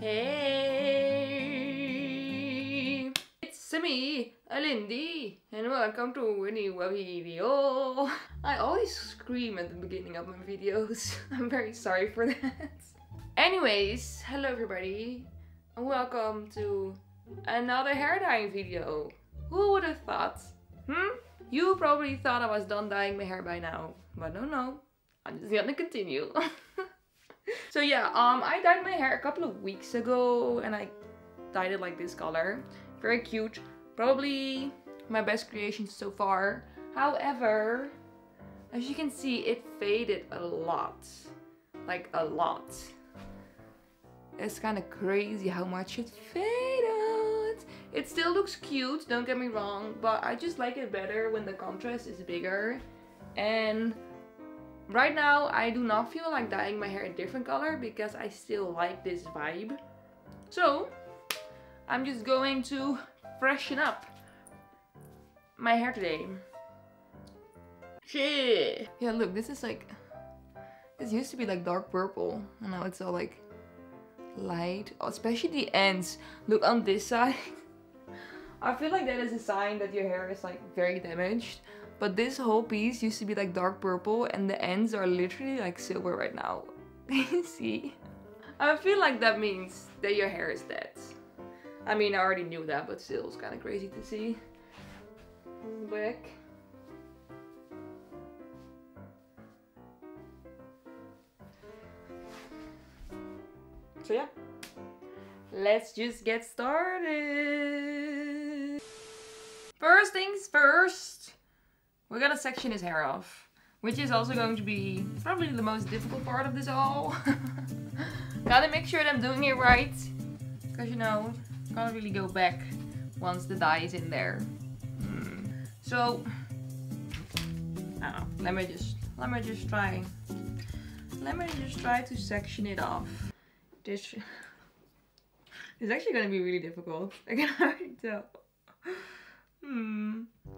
Hey, it's me, Lindy, and welcome to a new video. I always scream at the beginning of my videos. I'm very sorry for that. Anyways, hello everybody, and welcome to another hair dyeing video. Who would have thought? You probably thought I was done dyeing my hair by now, but no, I'm just gonna continue. So yeah, I dyed my hair a couple of weeks ago and I dyed it like this color. Very cute. Probably my best creation so far. However, as you can see, it faded a lot. Like a lot. It's kind of crazy how much it faded. It still looks cute, don't get me wrong, but I just like it better when the contrast is bigger. And right now, I do not feel like dyeing my hair a different color because I still like this vibe. So, I'm just going to freshen up my hair today. Shit. Yeah, look, this is like... This used to be like dark purple, and now it's all like light. Oh, especially the ends. Look on this side. I feel like that is a sign that your hair is like very damaged. But this whole piece used to be like dark purple and the ends are literally like silver right now. Can you see? I feel like that means that your hair is dead. I mean, I already knew that, but still it's kind of crazy to see. Back. So yeah, let's just get started. First things first. We're gonna section his hair off, which is also going to be probably the most difficult part of this all. Gotta make sure that I'm doing it right, because you know, can't really go back once the dye is in there. So, I don't know. Let me just try to section it off. This is actually gonna be really difficult. I can already tell.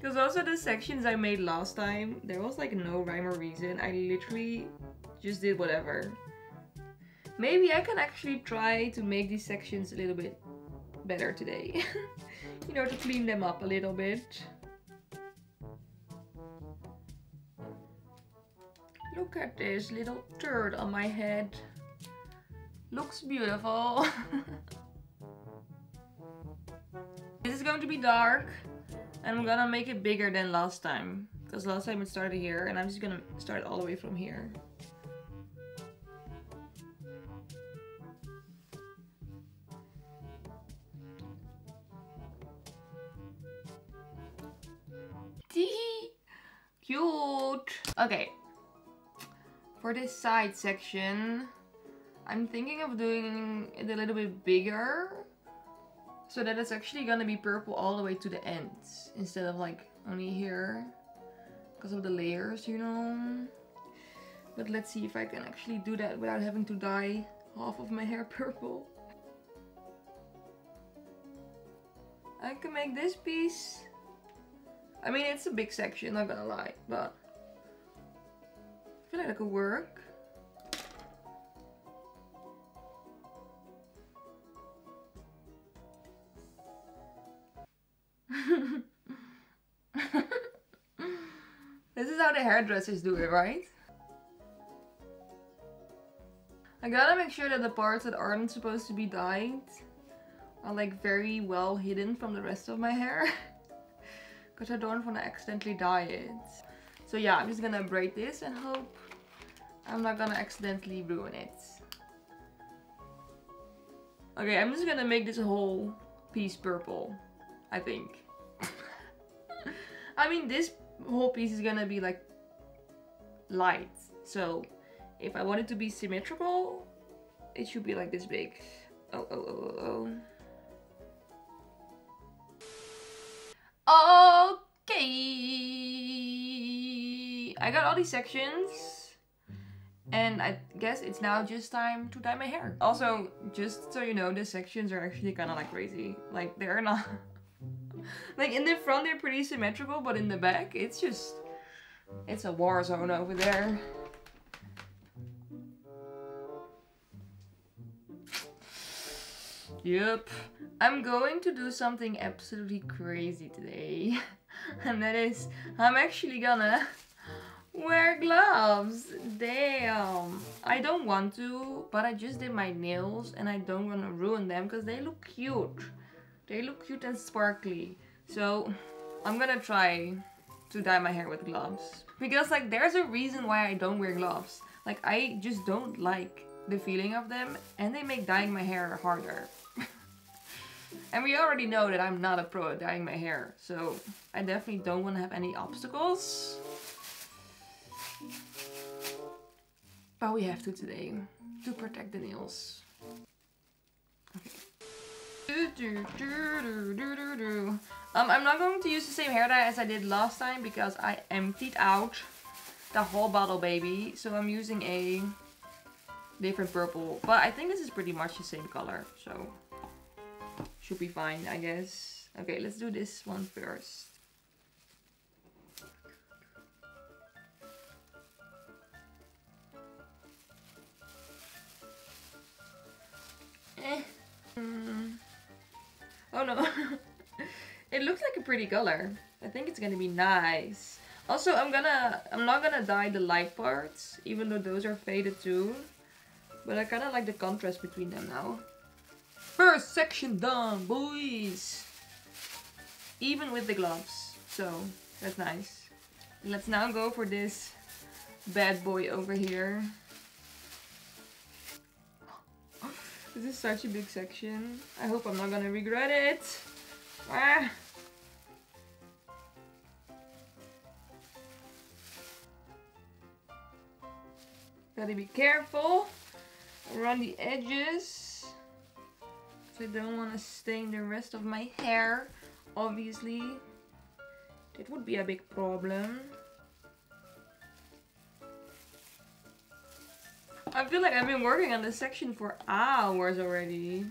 Because also the sections I made last time, there was like no rhyme or reason. I literally just did whatever. Maybe I can actually try to make these sections a little bit better today. You know, to clean them up a little bit. Look at this little turd on my head. Looks beautiful. This is going to be dark. And I'm gonna make it bigger than last time. Because last time it started here and I'm just gonna start all the way from here. Tee! Cute! Okay. For this side section, I'm thinking of doing it a little bit bigger. So that it's actually gonna be purple all the way to the ends instead of like only here because of the layers, you know. But let's see if I can actually do that without having to dye half of my hair purple. I can make this piece. I mean, it's a big section, not gonna lie, but I feel like that could work. This is how the hairdressers do it, right? I gotta make sure that the parts that aren't supposed to be dyed are like very well hidden from the rest of my hair. Because I don't want to accidentally dye it. So yeah, I'm just gonna braid this and hope I'm not gonna accidentally ruin it. Okay, I'm just gonna make this whole piece purple, I think. I mean, this whole piece is gonna be like light, so if I want it to be symmetrical, it should be like this big. Okay. I got all these sections and I guess it's now just time to dye my hair. Also, just so you know, the sections are actually kind of like crazy. Like, they're not like in the front they're pretty symmetrical, but in the back it's just, it's a war zone over there. Yep. I'm going to do something absolutely crazy today. And that is, I'm actually gonna wear gloves. Damn. I don't want to, but I just did my nails and I don't want to ruin them because they look cute. They look cute and sparkly. So I'm gonna try to dye my hair with gloves. Because like there's a reason why I don't wear gloves. Like I just don't like the feeling of them and they make dyeing my hair harder. And we already know that I'm not a pro at dyeing my hair. So I definitely don't want to have any obstacles. But we have to today to protect the nails. Okay. I'm not going to use the same hair dye as I did last time because I emptied out the whole bottle, baby. So I'm using a different purple. But I think this is pretty much the same color. So should be fine, I guess. Okay, let's do this one first. Oh no. It looks like a pretty color. I think it's gonna be nice. Also, I'm not gonna dye the light parts, even though those are faded too. But I kinda like the contrast between them now. First section done, boys! Even with the gloves. So, that's nice. Let's now go for this bad boy over here. This is such a big section. I hope I'm not gonna regret it. Ah. Gotta be careful around the edges. So I don't want to stain the rest of my hair, obviously. That would be a big problem. I feel like I've been working on this section for hours already.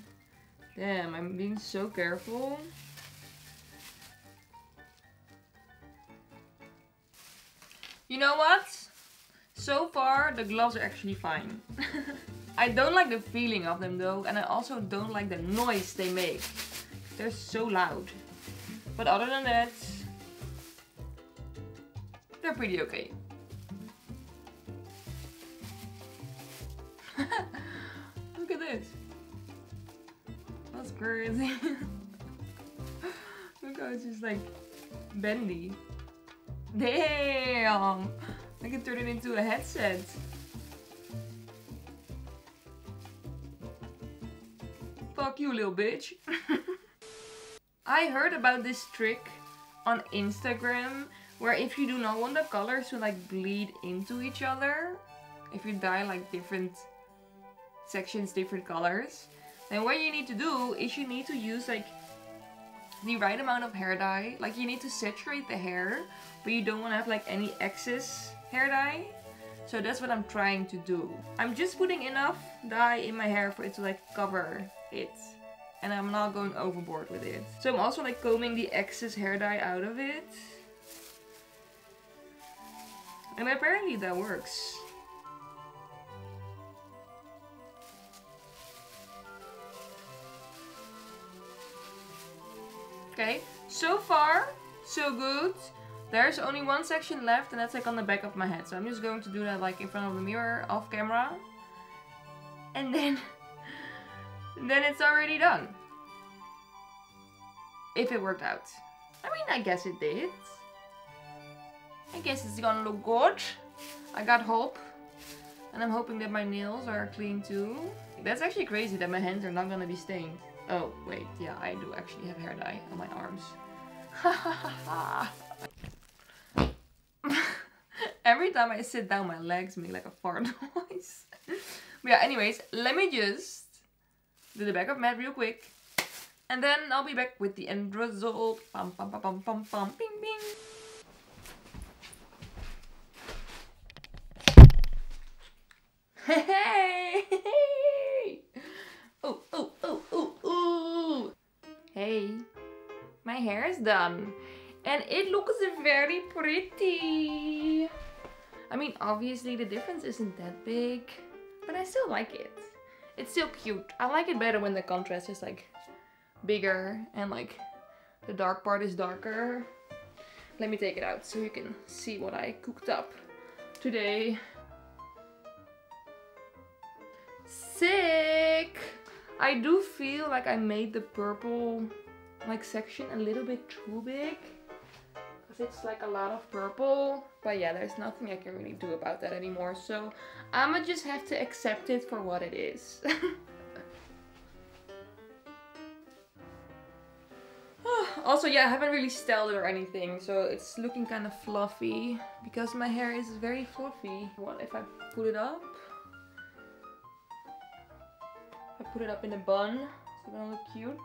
Damn, I'm being so careful. You know what? So far, the gloves are actually fine. I don't like the feeling of them though, and I also don't like the noise they make. They're so loud. But other than that, they're pretty okay. Look at this. That's crazy. Look how it's just like bendy. Damn! I can turn it into a headset. Fuck you, little bitch. I heard about this trick on Instagram where if you do not want the colors to like bleed into each other, if you dye like different sections, different colors, then what you need to do is you need to use like the right amount of hair dye. Like you need to saturate the hair, but you don't want to have like any excess hair dye. So that's what I'm trying to do. I'm just putting enough dye in my hair for it to like cover it. And I'm not going overboard with it. So I'm also like combing the excess hair dye out of it. And apparently that works. Okay, so far, so good. There's only one section left and that's like on the back of my head. So I'm just going to do that like in front of the mirror, off camera. And then it's already done. If it worked out. I mean, I guess it did. I guess it's gonna look good. I got hope. And I'm hoping that my nails are clean too. That's actually crazy that my hands are not gonna be stained. Oh, wait, yeah, I do actually have hair dye on my arms. Every time I sit down, my legs make like a fart noise. But yeah, anyways, let me just do the back of my head real quick. And then I'll be back with the end result. Pam, pam, pam, pam, pam, pam, bing, bing. Hey! Oh, oh, oh, oh, oh. Hey, my hair is done. And it looks very pretty. I mean, obviously the difference isn't that big, but I still like it. it's still cute. I like it better when the contrast is like bigger and like the dark part is darker. Let me take it out so you can see what I cooked up today. Sick! I do feel like I made the purple like section a little bit too big. Because it's like a lot of purple. But yeah, there's nothing I can really do about that anymore. So I'ma just have to accept it for what it is. Also, yeah, I haven't really styled it or anything, so it's looking kind of fluffy because my hair is very fluffy. What if I put it up? If I put it up in a bun, it's gonna look cute.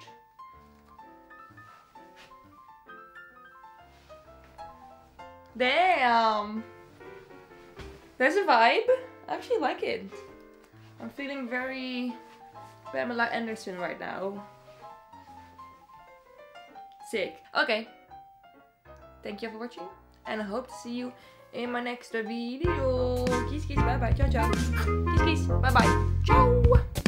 Damn! There's a vibe. I actually like it. I'm feeling very Pamela Anderson right now. Sick. Okay. Thank you for watching. And I hope to see you in my next video. Kiss kiss. Bye bye. Ciao ciao. Kiss kiss. Bye bye. Ciao.